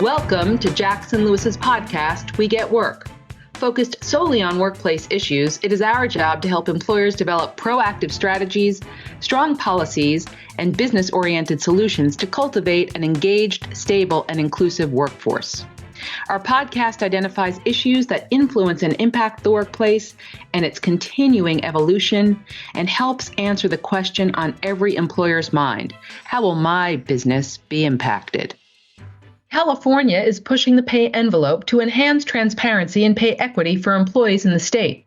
Welcome to Jackson Lewis's podcast, We Get Work. Focused solely on workplace issues, it is our job to help employers develop proactive strategies, strong policies, and business-oriented solutions to cultivate an engaged, stable, and inclusive workforce. Our podcast identifies issues that influence and impact the workplace and its continuing evolution, and helps answer the question on every employer's mind: how will my business be impacted? California is pushing the pay envelope to enhance transparency and pay equity for employees in the state.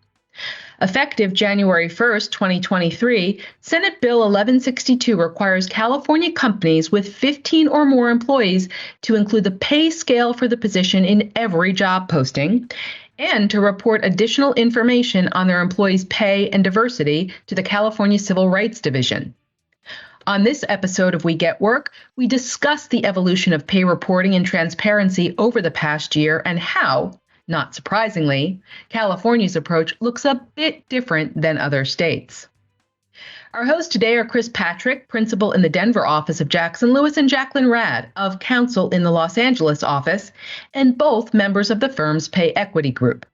Effective January 1st, 2023, Senate Bill 1162 requires California companies with 15 or more employees to include the pay scale for the position in every job posting and to report additional information on their employees' pay and diversity to the California Civil Rights Division. On this episode of We Get Work, we discuss the evolution of pay reporting and transparency over the past year and how, not surprisingly, California's approach looks a bit different than other states. Our hosts today are Chris Patrick, principal in the Denver office of Jackson Lewis, and Jacqueline Rad, of counsel in the Los Angeles office, and both members of the firm's Pay Equity Group.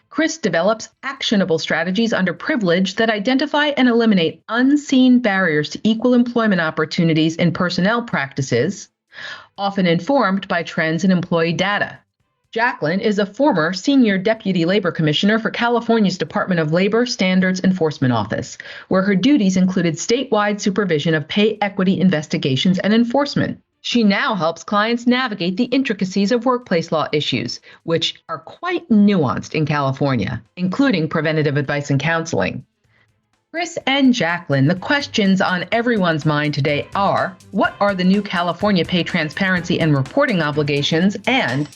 Chris develops actionable strategies under privilege that identify and eliminate unseen barriers to equal employment opportunities in personnel practices, often informed by trends in employee data. Jacqueline is a former senior deputy labor commissioner for California's Department of Labor Standards Enforcement Office, where her duties included statewide supervision of pay equity investigations and enforcement. She now helps clients navigate the intricacies of workplace law issues, which are quite nuanced in California, including preventative advice and counseling. Chris and Jacqueline, the questions on everyone's mind today are: what are the new California pay transparency and reporting obligations, and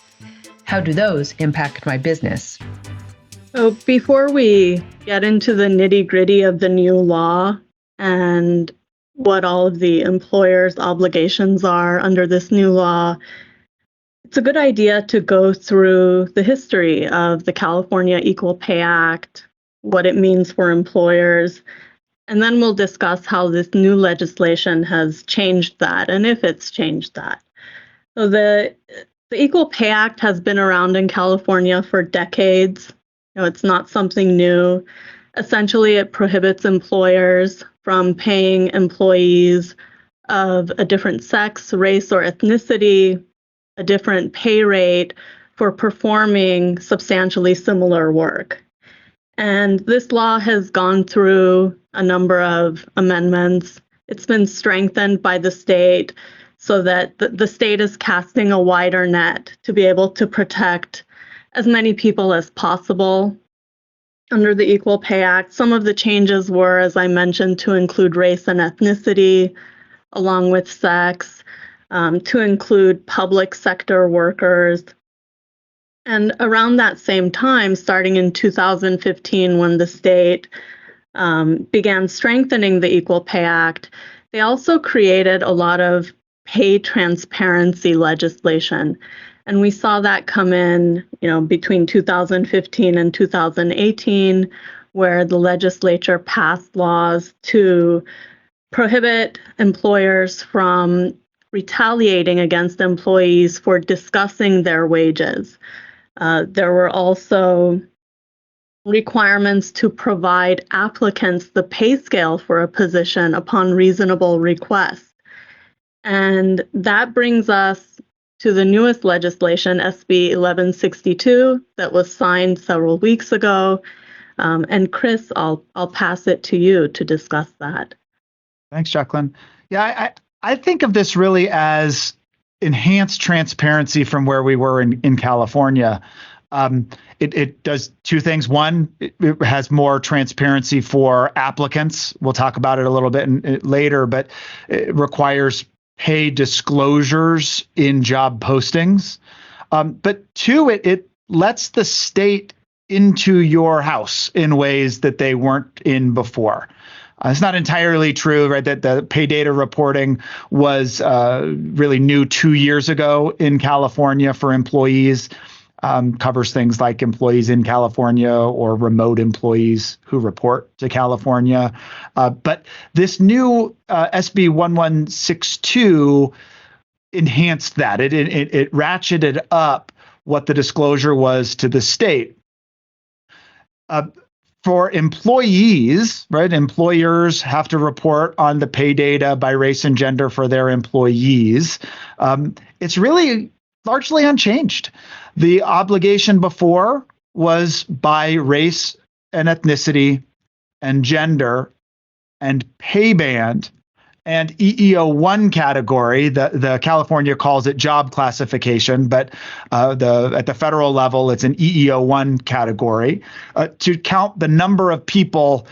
how do those impact my business? So before we get into the nitty-gritty of the new law and what all of the employer's obligations are under this new law, it's a good idea to go through the history of the California Equal Pay Act, what it means for employers, and then we'll discuss how this new legislation has changed that and if it's changed that. So the Equal Pay Act has been around in California for decades. It's not something new. Essentially, it prohibits employers from paying employees of a different sex, race, or ethnicity a different pay rate for performing substantially similar work. And this law has gone through a number of amendments. It's been strengthened by the state so that the state is casting a wider net to be able to protect as many people as possible under the Equal Pay Act. Some of the changes were, as I mentioned, to include race and ethnicity, along with sex, to include public sector workers. And around that same time, starting in 2015, when the state began strengthening the Equal Pay Act, they also created a lot of pay transparency legislation. And we saw that come in, between 2015 and 2018, where the legislature passed laws to prohibit employers from retaliating against employees for discussing their wages. There were also requirements to provide applicants the pay scale for a position upon reasonable request. And that brings us to the newest legislation, SB 1162, that was signed several weeks ago. And Chris, I'll pass it to you to discuss that. Thanks, Jacqueline. Yeah, I think of this really as enhanced transparency from where we were in California. It does two things. One, it has more transparency for applicants. We'll talk about it a little bit later, but it requires pay disclosures in job postings. But two, it lets the state into your house in ways that they weren't in before. It's not entirely true, right, that the pay data reporting was really new 2 years ago in California for employees. Covers things like employees in California or remote employees who report to California. But this new SB 1162 enhanced that. It ratcheted up what the disclosure was to the state. For employees, right? Employers have to report on the pay data by race and gender for their employees. It's really largely unchanged. The obligation before was by race and ethnicity and gender and pay band and EEO1 category. The California calls it job classification, but at the federal level, it's an EEO1 category to count the number of people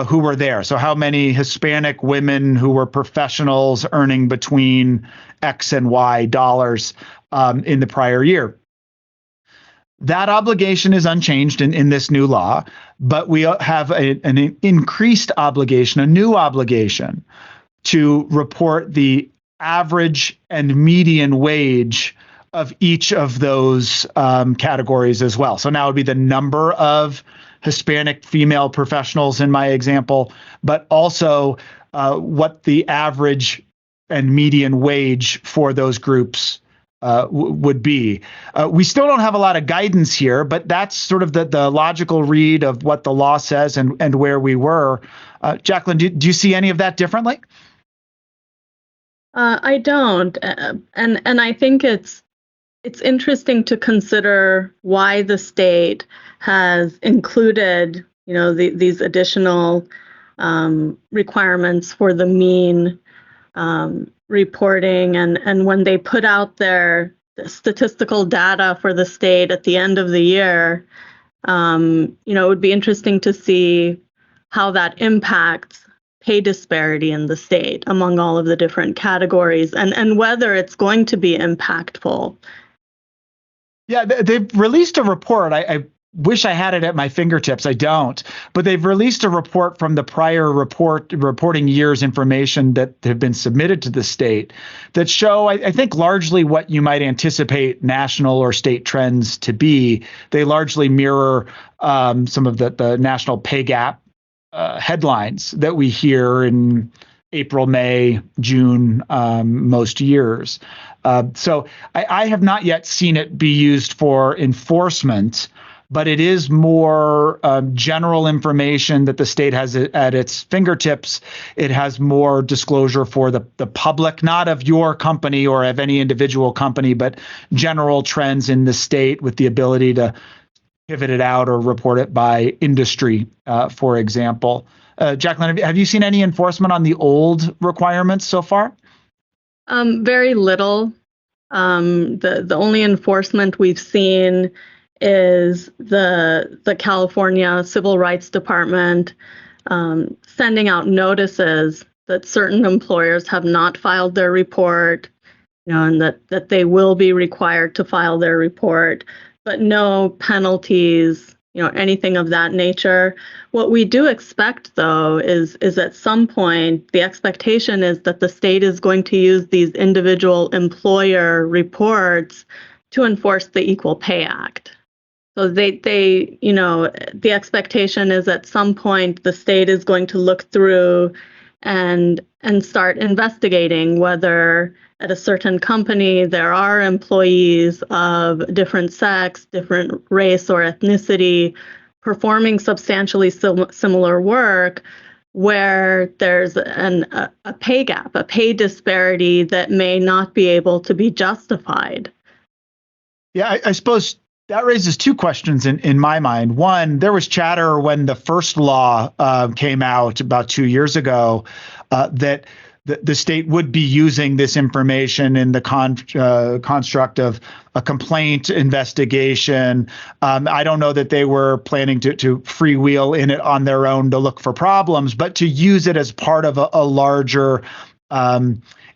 who were there. So how many Hispanic women who were professionals earning between X and Y dollars in the prior year. That obligation is unchanged in this new law, but we have an increased obligation, a new obligation to report the average and median wage of each of those categories as well. So now it would be the number of Hispanic female professionals in my example, but also what the average and median wage for those groups would be. We still don't have a lot of guidance here, but that's sort of the logical read of what the law says and where we were. Jacqueline, do you see any of that differently? I don't, and I think it's interesting to consider why the state has included, these additional requirements for the mean reporting, and when they put out their statistical data for the state at the end of the year, it would be interesting to see how that impacts pay disparity in the state among all of the different categories and whether it's going to be impactful. Yeah, they've released a report. I wish I had it at my fingertips. I don't. But they've released a report from the prior reporting years information that have been submitted to the state that show, I think, largely what you might anticipate national or state trends to be. They largely mirror some of the national pay gap headlines that we hear in April, May, June, most years. So I have not yet seen it be used for enforcement, but it is more general information that the state has at its fingertips. It has more disclosure for the public, not of your company or of any individual company, but general trends in the state with the ability to pivot it out or report it by industry, for example. Jacqueline, have you seen any enforcement on the old requirements so far? Very little. The only enforcement we've seen is the California Civil Rights Department sending out notices that certain employers have not filed their report, and that they will be required to file their report, but no penalties, anything of that nature. What we do expect, though, is at some point, the expectation is that the state is going to use these individual employer reports to enforce the Equal Pay Act. So the expectation is at some point the state is going to look through and start investigating whether at a certain company there are employees of different sex, different race or ethnicity performing substantially similar work where there's a pay gap, a pay disparity that may not be able to be justified. Yeah, I suppose that raises two questions in my mind. One, there was chatter when the first law came out about 2 years ago that the state would be using this information in the construct of a complaint investigation. I don't know that they were planning to freewheel in it on their own to look for problems, but to use it as part of a larger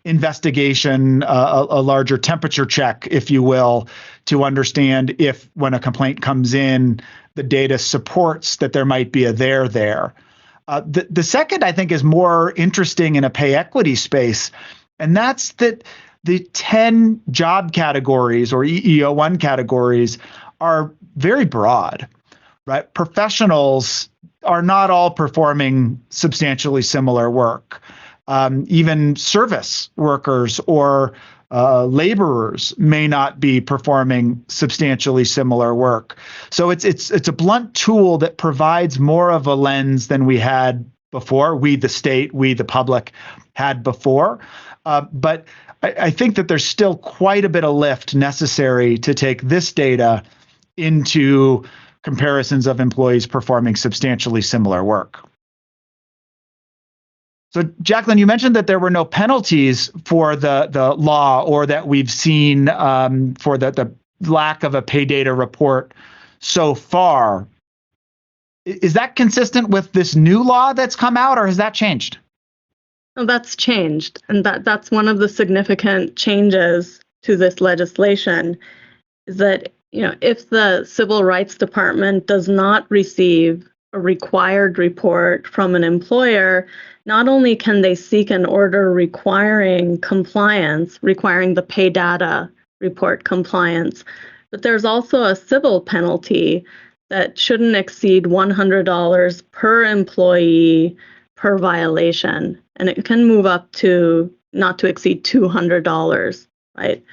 investigation, a larger temperature check, if you will, to understand if when a complaint comes in, the data supports that there might be a there. The second, I think, is more interesting in a pay equity space, and that's that the 10 job categories or EEO1 categories are very broad, right? Professionals are not all performing substantially similar work. Even service workers or laborers may not be performing substantially similar work. So it's a blunt tool that provides more of a lens than we had before. We, the state, we, the public, had before. But I think that there's still quite a bit of lift necessary to take this data into comparisons of employees performing substantially similar work. So, Jacqueline, you mentioned that there were no penalties for the law, or that we've seen for the lack of a pay data report so far. Is that consistent with this new law that's come out, or has that changed? Well, that's changed, and that's one of the significant changes to this legislation, is that, if the Civil Rights Department does not receive a required report from an employer, not only can they seek an order requiring compliance, requiring the pay data report compliance, but there's also a civil penalty that shouldn't exceed $100 per employee per violation. And it can move up to not to exceed $200, right?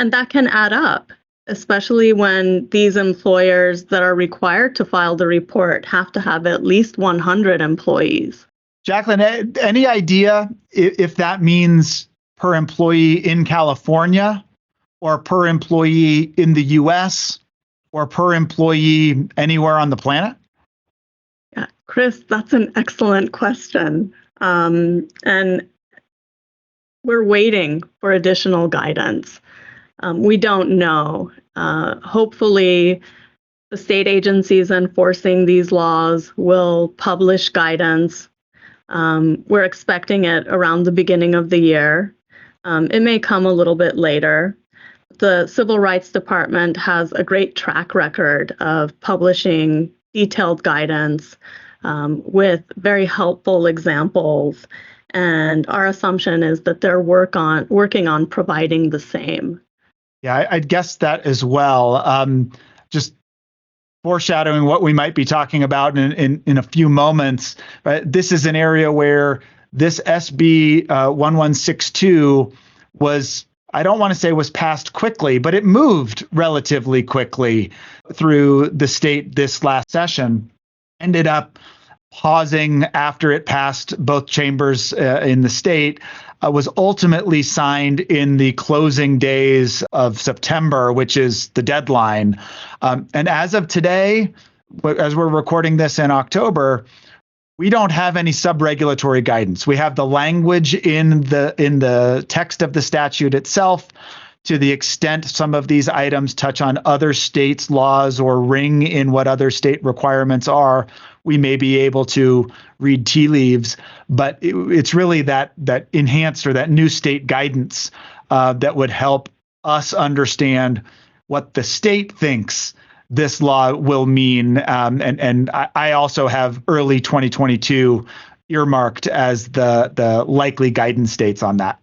And that can add up, especially when these employers that are required to file the report have to have at least 100 employees. Jacqueline, any idea if that means per employee in California, or per employee in the US, or per employee anywhere on the planet? Yeah, Chris, that's an excellent question. And we're waiting for additional guidance. We don't know. Hopefully, the state agencies enforcing these laws will publish guidance. We're expecting it around the beginning of the year. It may come a little bit later. The Civil Rights Department has a great track record of publishing detailed guidance with very helpful examples. And our assumption is that they're working on providing the same. Yeah, I'd guess that as well. Just foreshadowing what we might be talking about in a few moments. Right? This is an area where this SB 1162 was, I don't want to say was passed quickly, but it moved relatively quickly through the state this last session. Ended up pausing after it passed both chambers in the state. Was ultimately signed in the closing days of September, which is the deadline. And as of today, as we're recording this in October, we don't have any sub-regulatory guidance. We have the language in the text of the statute itself. To the extent some of these items touch on other states' laws or ring in what other state requirements are, we may be able to read tea leaves. But it's really that enhanced or that new state guidance that would help us understand what the state thinks this law will mean. And I also have early 2022 earmarked as the likely guidance dates on that.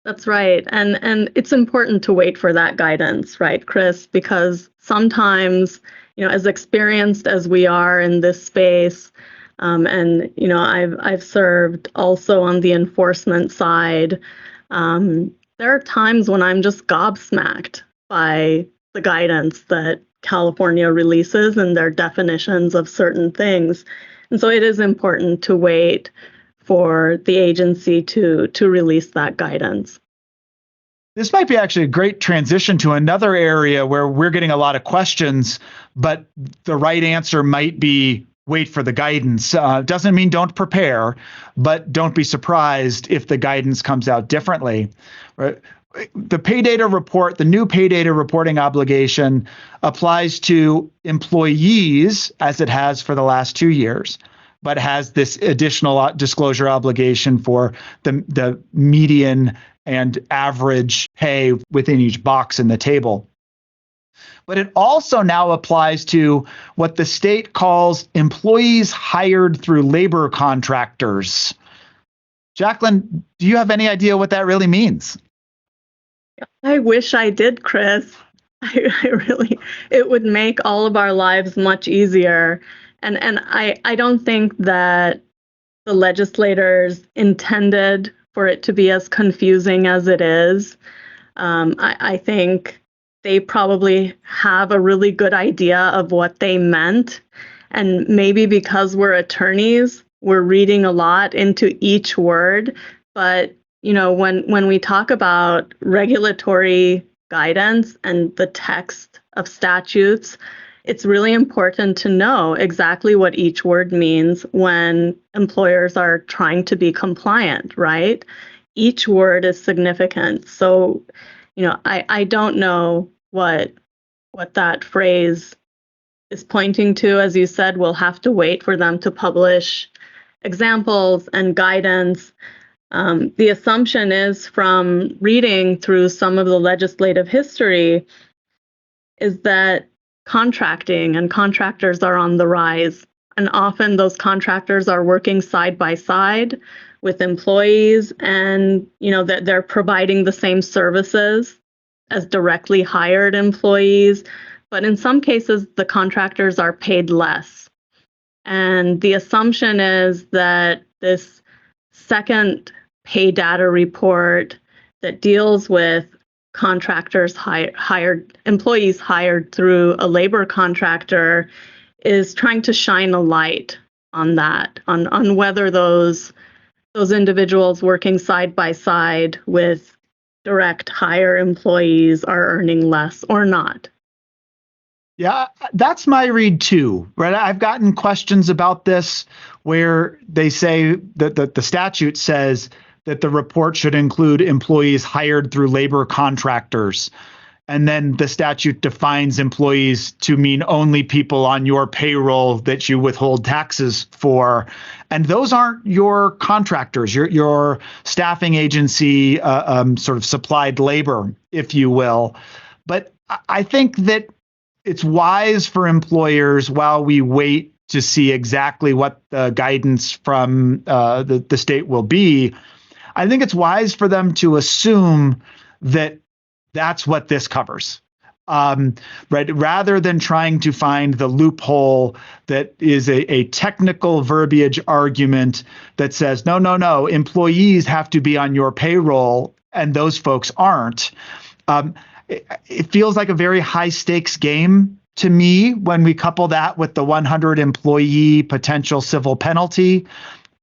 That's right. And it's important to wait for that guidance, right, Chris? Because sometimes, as experienced as we are in this space, and I've served also on the enforcement side, there are times when I'm just gobsmacked by the guidance that California releases and their definitions of certain things. And so it is important to wait for the agency to release that guidance. This might be actually a great transition to another area where we're getting a lot of questions, but the right answer might be wait for the guidance. Doesn't mean don't prepare, but don't be surprised if the guidance comes out differently. Right? The pay data report, the new pay data reporting obligation applies to employees as it has for the last 2 years, but has this additional disclosure obligation for the median and average pay within each box in the table. But it also now applies to what the state calls employees hired through labor contractors. Jacqueline, do you have any idea what that really means? I wish I did, Chris. I really, it would make all of our lives much easier. And I don't think that the legislators intended for it to be as confusing as it is. I think they probably have a really good idea of what they meant. And maybe because we're attorneys, we're reading a lot into each word. But, when we talk about regulatory guidance and the text of statutes, it's really important to know exactly what each word means when employers are trying to be compliant, right? Each word is significant. So, I don't know what that phrase is pointing to. As you said, we'll have to wait for them to publish examples and guidance. The assumption is, from reading through some of the legislative history, is that contracting and contractors are on the rise. And often those contractors are working side by side with employees, and that they're providing the same services as directly hired employees. But in some cases, the contractors are paid less. And the assumption is that this second pay data report that deals with contractors hired employees hired through a labor contractor is trying to shine a light on that, on whether those individuals working side by side with direct hire employees are earning less or not. Yeah, that's my read too, right? I've gotten questions about this where they say that the statute says that the report should include employees hired through labor contractors. And then the statute defines employees to mean only people on your payroll that you withhold taxes for. And those aren't your contractors, your staffing agency, sort of supplied labor, if you will. But I think that it's wise for employers, while we wait to see exactly what the guidance from the state will be, I think it's wise for them to assume that that's what this covers, right? Rather than trying to find the loophole that is a technical verbiage argument that says, no, employees have to be on your payroll and those folks aren't. It feels like a very high stakes game to me when we couple that with the 100 employee potential civil penalty.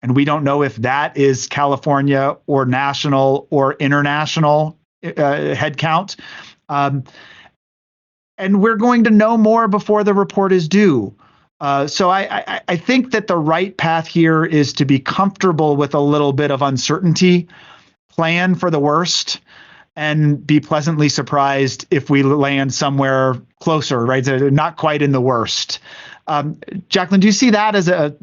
And we don't know if that is California or national or international headcount. And we're going to know more before the report is due. So I think that the right path here is to be comfortable with a little bit of uncertainty, plan for the worst, and be pleasantly surprised if we land somewhere closer, right? So not quite in the worst. Jacqueline, do you see that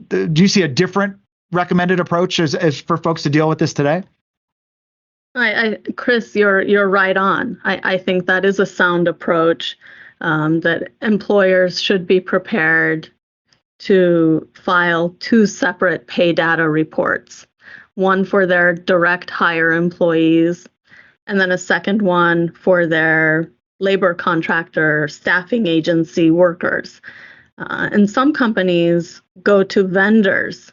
do you see a different recommended approach as for folks to deal with this today? Chris, you're right on. I think that is a sound approach, that employers should be prepared to file two separate pay data reports, one for their direct hire employees, and then a second one for their labor contractor staffing agency workers. And some companies go to vendors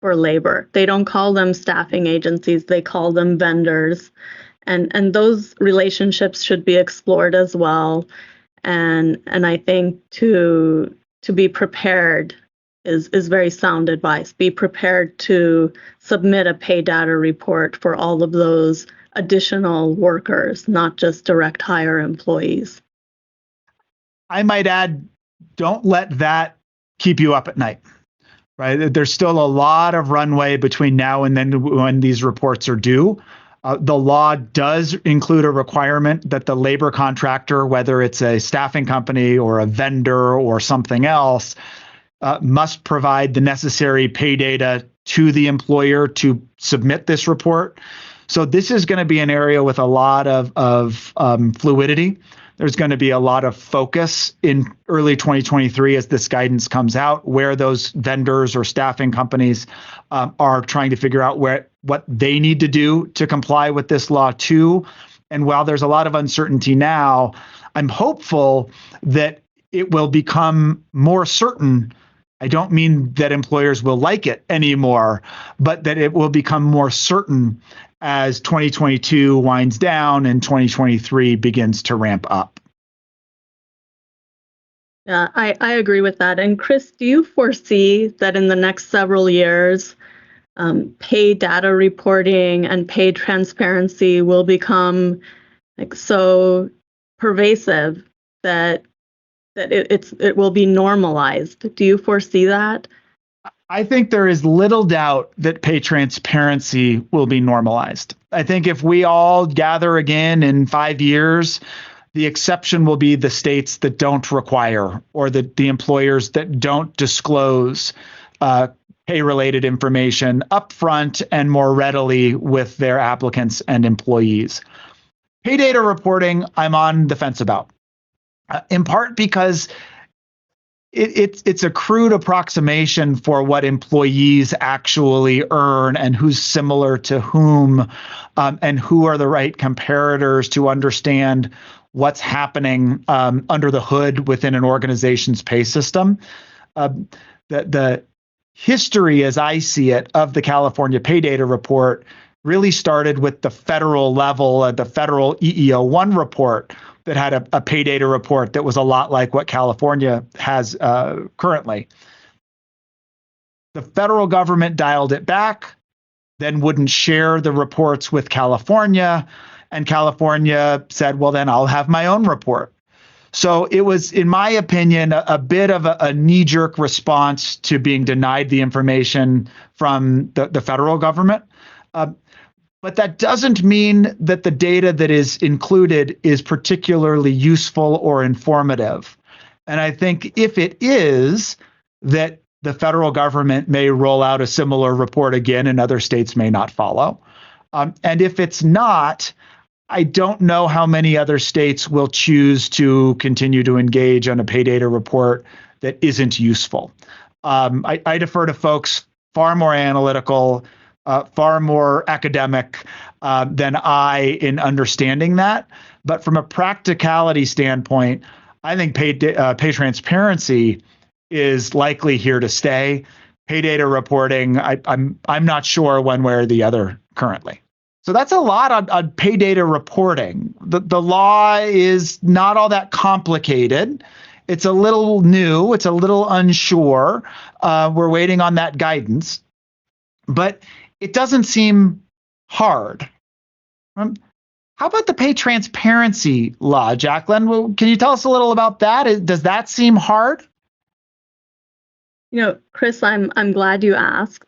for labor. They don't call them staffing agencies, they call them vendors. And those relationships should be explored as well. And I think to be prepared is very sound advice. Be prepared to submit a pay data report for all of those additional workers, not just direct hire employees. I might add, don't let that keep you up at night, right? There's still a lot of runway between now and then when these reports are due. The law does include a requirement that the labor contractor, whether it's a staffing company or a vendor or something else, must provide the necessary pay data to the employer to submit this report. So this is going to be an area with a lot of fluidity. There's going to be a lot of focus in early 2023 as this guidance comes out, where those vendors or staffing companies are trying to figure out what they need to do to comply with this law too. And while there's a lot of uncertainty now, I'm hopeful that it will become more certain. I don't mean that employers will like it anymore, but that it will become more certain as 2022 winds down and 2023 begins to ramp up. Yeah, I agree with that. And Chris, do you foresee that in the next several years, pay data reporting and pay transparency will become so pervasive that it will be normalized? Do you foresee that? I think there is little doubt that pay transparency will be normalized. I think if we all gather again in 5 years, the exception will be the states that don't require, or the employers that don't disclose pay-related information upfront and more readily with their applicants and employees. Pay data reporting, I'm on the fence about, in part because it's a crude approximation for what employees actually earn and who's similar to whom, and who are the right comparators to understand what's happening under the hood within an organization's pay system. The history, as I see it, of the California Pay Data Report really started with the federal level, the federal EEO-1 report that had a pay data report that was a lot like what California has currently. The federal government dialed it back, then wouldn't share the reports with California, and California said, well, then I'll have my own report. So it was, in my opinion, a bit of a knee-jerk response to being denied the information from the federal government. But that doesn't mean that the data that is included is particularly useful or informative. And I think if it is, that the federal government may roll out a similar report again and other states may not follow. And if it's not, I don't know how many other states will choose to continue to engage on a pay data report that isn't useful. I defer to folks far more analytical, far more academic than I in understanding that. But from a practicality standpoint, I think pay transparency is likely here to stay. Pay data reporting, I'm not sure one way or the other currently. So that's a lot on pay data reporting. The law is not all that complicated. It's a little new. It's a little unsure. We're waiting on that guidance. But it doesn't seem hard. How about the pay transparency law, Jacqueline? Well, can you tell us a little about that? Does that seem hard? Chris, I'm glad you asked.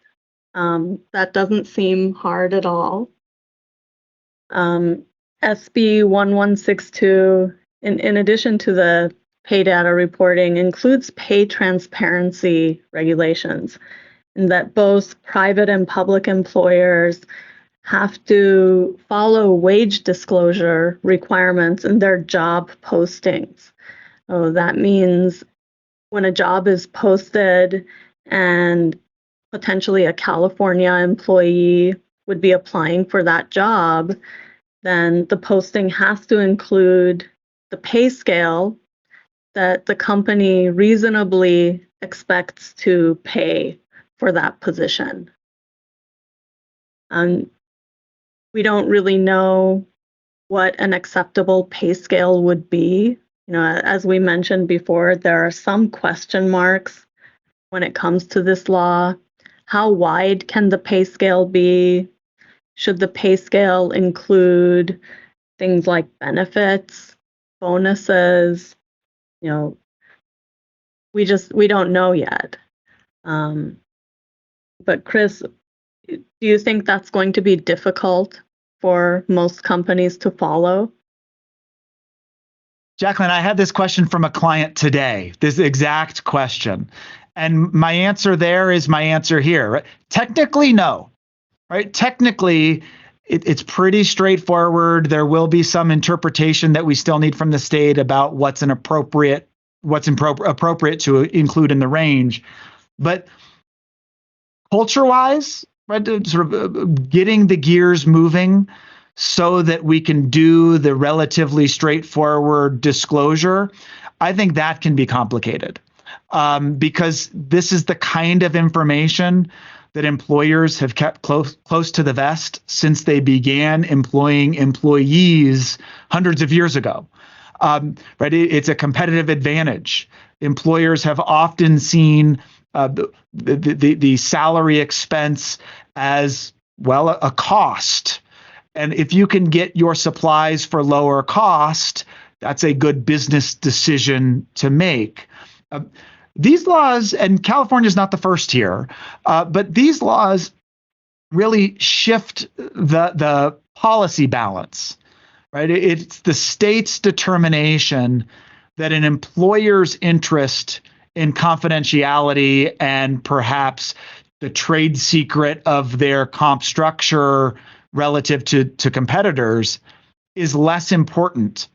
That doesn't seem hard at all. SB 1162, in addition to the pay data reporting, includes pay transparency regulations, and that both private and public employers have to follow wage disclosure requirements in their job postings. So that means when a job is posted and potentially a California employee would be applying for that job, then the posting has to include the pay scale that the company reasonably expects to pay for that position. We don't really know what an acceptable pay scale would be. As we mentioned before, there are some question marks when it comes to this law. How wide can the pay scale be? Should the pay scale include things like benefits, bonuses? We don't know yet. But Chris, do you think that's going to be difficult for most companies to follow? Jacqueline, I had this question from a client today, this exact question. And my answer there is my answer here. Right? Technically, no. Right? Technically, it's pretty straightforward. There will be some interpretation that we still need from the state about what's appropriate to include in the range. But culture-wise, right, sort of getting the gears moving so that we can do the relatively straightforward disclosure, I think that can be complicated because this is the kind of information that employers have kept close to the vest since they began employing employees hundreds of years ago. Right? It's a competitive advantage. Employers have often seen the salary expense as, well, a cost. And if you can get your supplies for lower cost, that's a good business decision to make. These laws, and California is not the first here, but these laws really shift the policy balance, right? It's the state's determination that an employer's interest in confidentiality and perhaps the trade secret of their comp structure relative to competitors is less important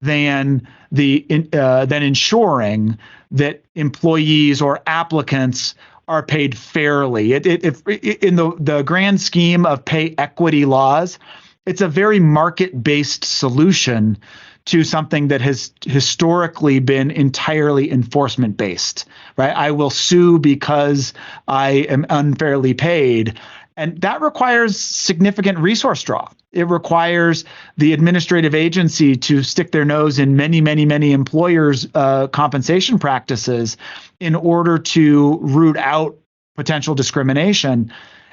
than ensuring that employees or applicants are paid fairly. In the grand scheme of pay equity laws, it's a very market-based solution to something that has historically been entirely enforcement-based, right? I will sue because I am unfairly paid. And that requires significant resource draw. It requires the administrative agency to stick their nose in many employers' compensation practices in order to root out potential discrimination.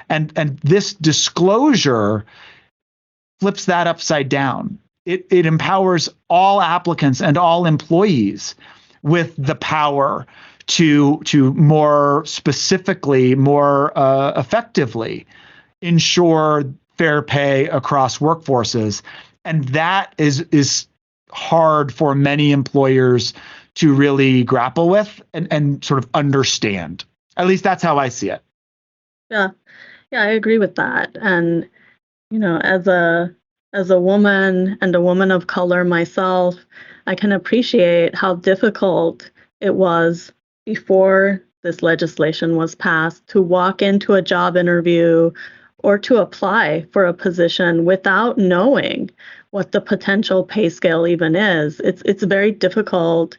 And this disclosure flips that upside down. It empowers all applicants and all employees with the power to more specifically, more effectively ensure fair pay across workforces. And that is hard for many employers to really grapple with and sort of understand. At least that's how I see it. Yeah, I agree with that. And, as a woman and a woman of color myself, I can appreciate how difficult it was before this legislation was passed to walk into a job interview or to apply for a position without knowing what the potential pay scale even is. It's very difficult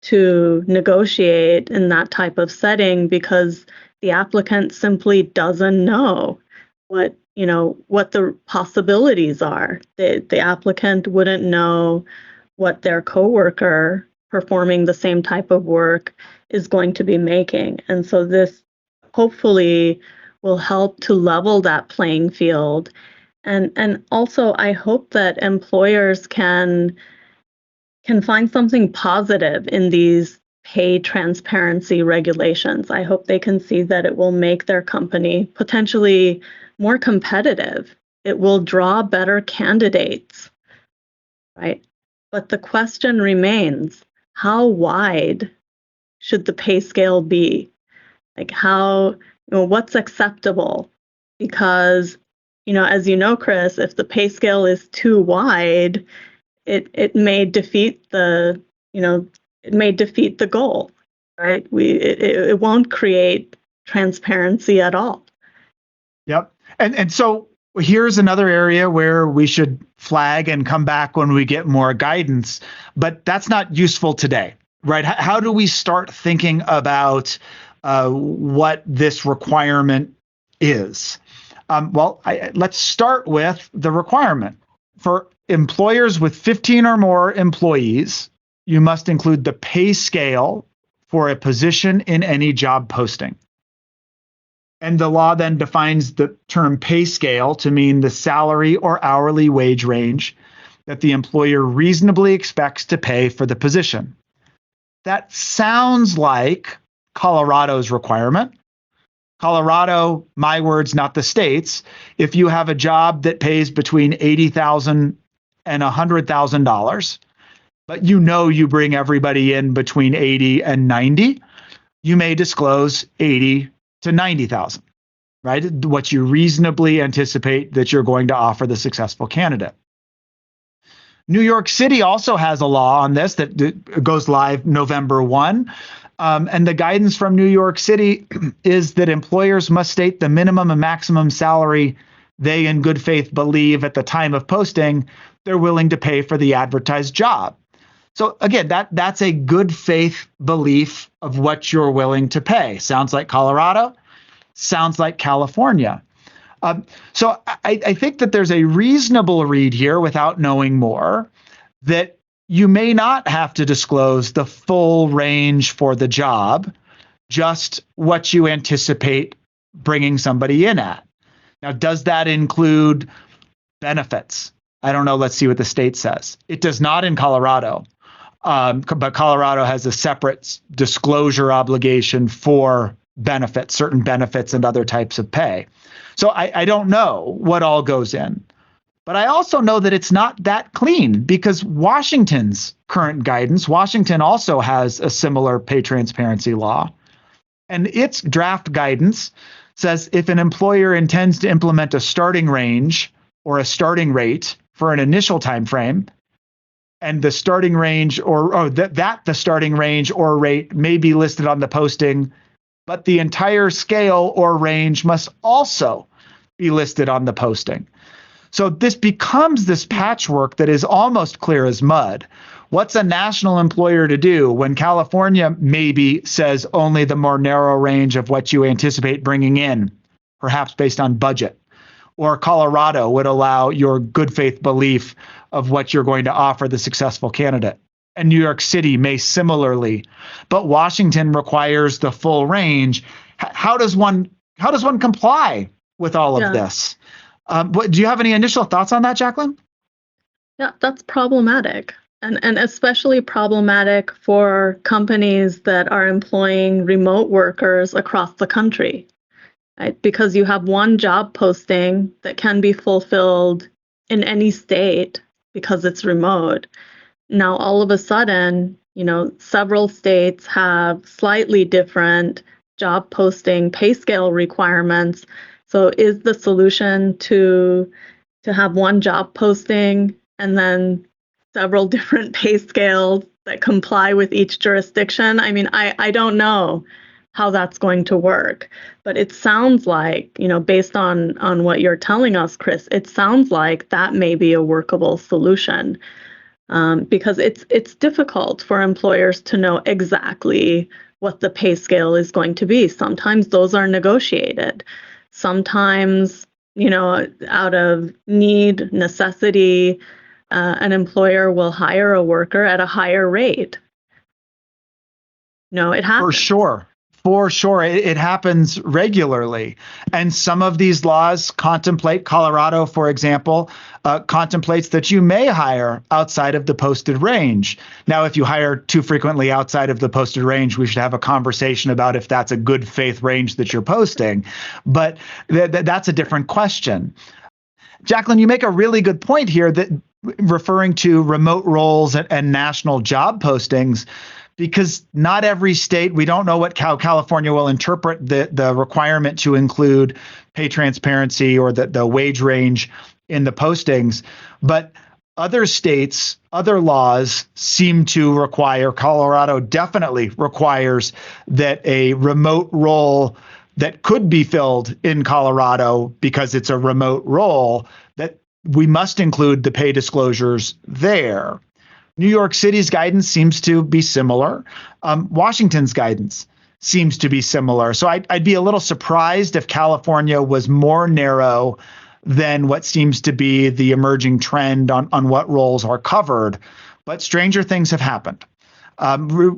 to negotiate in that type of setting because the applicant simply doesn't know what the possibilities are. The applicant wouldn't know what their coworker performing the same type of work is going to be making. And so this hopefully will help to level that playing field. And also I hope that employers can find something positive in these pay transparency regulations. I hope they can see that it will make their company potentially more competitive. It will draw better candidates, right? But the question remains, how wide should the pay scale be? Like what's acceptable? Because, as you know, Chris, if the pay scale is too wide, it may defeat the goal, right? It won't create transparency at all. Yep. And so here's another area where we should flag and come back when we get more guidance, but that's not useful today, right? How do we start thinking about what this requirement is? Let's start with the requirement. For employers with 15 or more employees, you must include the pay scale for a position in any job posting. And the law then defines the term pay scale to mean the salary or hourly wage range that the employer reasonably expects to pay for the position. That sounds like Colorado's requirement. Colorado, my words, not the state's. If you have a job that pays between $80,000 and $100,000, but you bring everybody in between 80 and 90, you may disclose 80 to 90,000, right? What you reasonably anticipate that you're going to offer the successful candidate. New York City also has a law on this that goes live November 1. And the guidance from New York City is that employers must state the minimum and maximum salary they in good faith believe at the time of posting they're willing to pay for the advertised job. So again, that's a good faith belief of what you're willing to pay. Sounds like Colorado. sounds like California. So I think that there's a reasonable read here without knowing more that you may not have to disclose the full range for the job, just what you anticipate bringing somebody in at. Now, does that include benefits? I don't know. Let's see what the state says. It does not in Colorado, but Colorado has a separate disclosure obligation for benefits, certain benefits and other types of pay. So I don't know what all goes in. But I also know that it's not that clean because Washington's current guidance, Washington also has a similar pay transparency law. And its draft guidance says if an employer intends to implement a starting range or a starting rate for an initial time frame, and the starting range the starting range or rate may be listed on the posting, but the entire scale or range must also be listed on the posting. So this becomes this patchwork that is almost clear as mud. What's a national employer to do when California maybe says only the more narrow range of what you anticipate bringing in, perhaps based on budget? Or Colorado would allow your good faith belief of what you're going to offer the successful candidate. And New York City may similarly, but Washington requires the full range. How does one comply with all of this? Do you have any initial thoughts on that, Jacqueline? Yeah, that's problematic. And especially problematic for companies that are employing remote workers across the country, right? Because you have one job posting that can be fulfilled in any state because it's remote. Now, all of a sudden, several states have slightly different job posting pay scale requirements. So is the solution to have one job posting and then several different pay scales that comply with each jurisdiction? I mean, I don't know how that's going to work, but it sounds like, based on what you're telling us, Chris, it sounds like that may be a workable solution. Because it's difficult for employers to know exactly what the pay scale is going to be. Sometimes those are negotiated. Sometimes, out of need, necessity, an employer will hire a worker at a higher rate. It happens. For sure. It happens regularly. And some of these laws contemplate, Colorado, for example, contemplates that you may hire outside of the posted range. Now, if you hire too frequently outside of the posted range, we should have a conversation about if that's a good faith range that you're posting. But that's a different question. Jacqueline, you make a really good point here that referring to remote roles and national job postings, because not every state, we don't know what how California will interpret the requirement to include pay transparency or the wage range in the postings. But other states, other laws seem to require, Colorado definitely requires that a remote role that could be filled in Colorado because it's a remote role, that we must include the pay disclosures there. New York City's guidance seems to be similar. Washington's guidance seems to be similar. So I'd be a little surprised if California was more narrow than what seems to be the emerging trend on what roles are covered. But stranger things have happened.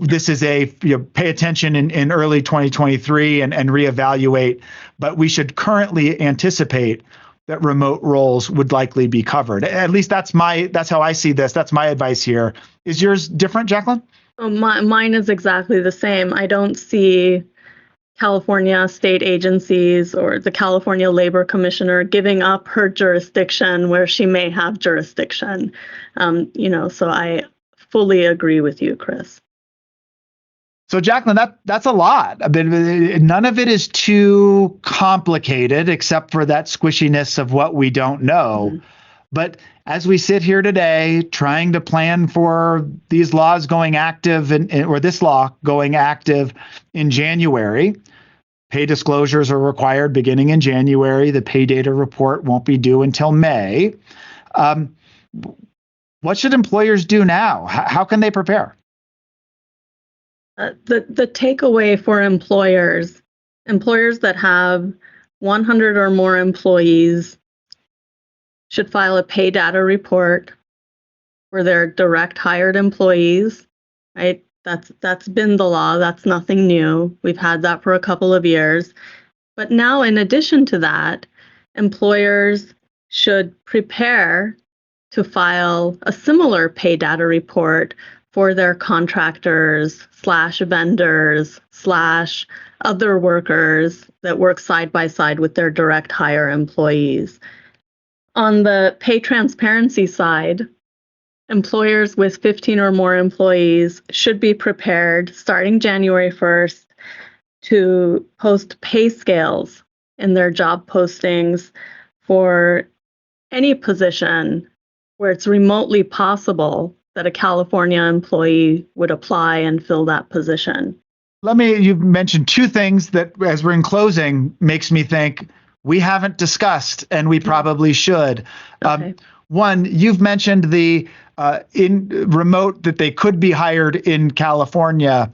This is pay attention in early 2023 and reevaluate. But we should currently anticipate that remote roles would likely be covered. At least that's how I see this. That's my advice here. Is yours different, Jacqueline? Mine is exactly the same. I don't see California state agencies or the California Labor Commissioner giving up her jurisdiction where she may have jurisdiction. So I fully agree with you, Chris. So, Jacqueline, that's a lot. I mean, none of it is too complicated except for that squishiness of what we don't know. Mm-hmm. But as we sit here today, trying to plan for these laws going active or this law going active in January, pay disclosures are required beginning in January. The pay data report won't be due until May. What should employers do now? How can they prepare? The takeaway for employers employers that have 100 or more employees should file a pay data report for their direct hired employees, right? That's been the law. That's nothing new. We've had that for a couple of years. But now, in addition to that, employers should prepare to file a similar pay data report for their contractors / vendors / other workers that work side by side with their direct hire employees. On the pay transparency side, employers with 15 or more employees should be prepared starting January 1st to post pay scales in their job postings for any position where it's remotely possible that a California employee would apply and fill that position. You've mentioned two things that, as we're in closing, makes me think we haven't discussed, and we probably should. Okay. One, you've mentioned the in remote that they could be hired in California.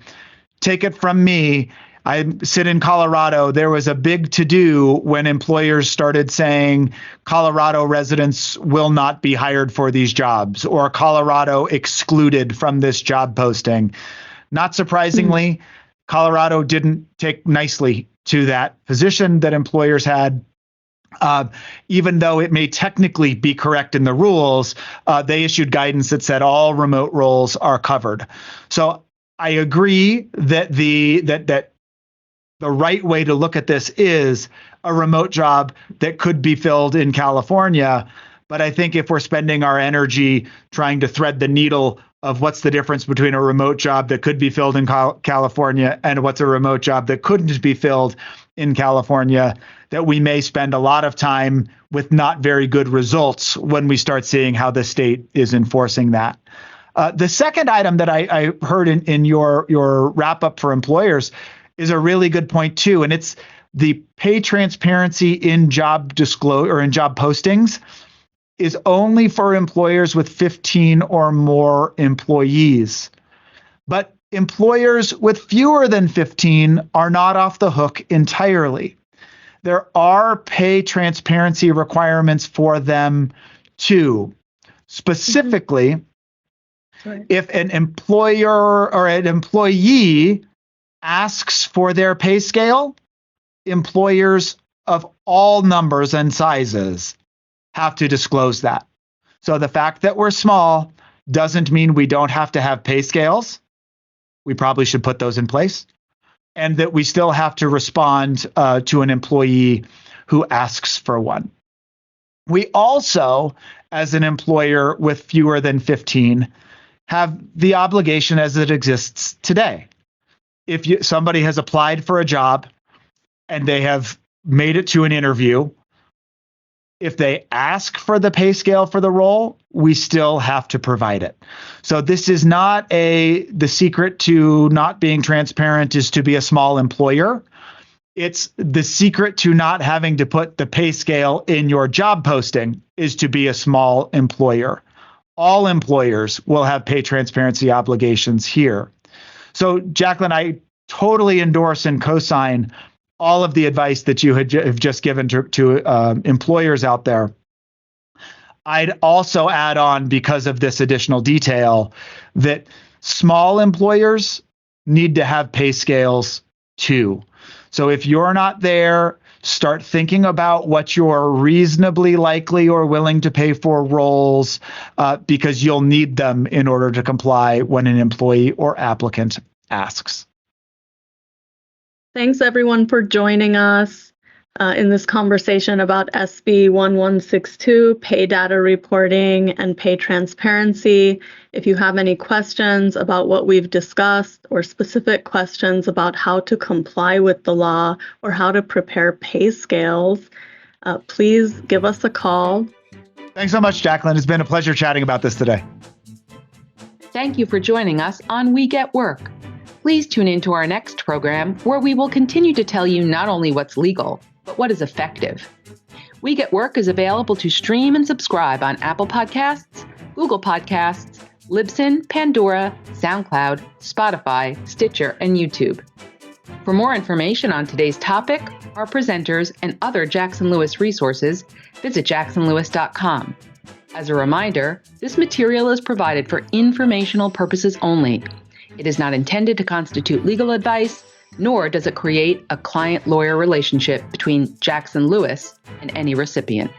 Take it from me. I sit in Colorado. There was a big to-do when employers started saying Colorado residents will not be hired for these jobs, or Colorado excluded from this job posting. Not surprisingly, Colorado didn't take nicely to that position that employers had. Even though it may technically be correct in the rules, they issued guidance that said all remote roles are covered. So I agree that the right way to look at this is a remote job that could be filled in California. But I think if we're spending our energy trying to thread the needle of what's the difference between a remote job that could be filled in California and what's a remote job that couldn't be filled in California, that we may spend a lot of time with not very good results when we start seeing how the state is enforcing that. The second item that I heard in your wrap up for employers is a really good point too, and it's the pay transparency in job disclosure or in job postings is only for employers with 15 or more employees. But employers with fewer than 15 are not off the hook entirely. There are pay transparency requirements for them too. Specifically, if an employer or an employee asks for their pay scale, employers of all numbers and sizes have to disclose that. So the fact that we're small doesn't mean we don't have to have pay scales. We probably should put those in place. And that we still have to respond to an employee who asks for one. We also, as an employer with fewer than 15, have the obligation as it exists today. If somebody has applied for a job and they have made it to an interview, if they ask for the pay scale for the role, we still have to provide it. So this is not the secret to not being transparent is to be a small employer. It's the secret to not having to put the pay scale in your job posting is to be a small employer. All employers will have pay transparency obligations here. So Jacqueline, I totally endorse and co-sign all of the advice that you have just given to employers out there. I'd also add on, because of this additional detail, that small employers need to have pay scales too. So if you're not there, start thinking about what you're reasonably likely or willing to pay for roles, because you'll need them in order to comply when an employee or applicant asks. Thanks, everyone, for joining us in this conversation about SB 1162, pay data reporting and pay transparency. If you have any questions about what we've discussed or specific questions about how to comply with the law or how to prepare pay scales, please give us a call. Thanks so much, Jacqueline. It's been a pleasure chatting about this today. Thank you for joining us on We Get Work. Please tune in to our next program, where we will continue to tell you not only what's legal, but what is effective. We Get Work is available to stream and subscribe on Apple Podcasts, Google Podcasts, Libsyn, Pandora, SoundCloud, Spotify, Stitcher, and YouTube. For more information on today's topic, our presenters, and other Jackson Lewis resources, visit jacksonlewis.com. As a reminder, this material is provided for informational purposes only. It is not intended to constitute legal advice, nor does it create a client-lawyer relationship between Jackson Lewis and any recipient.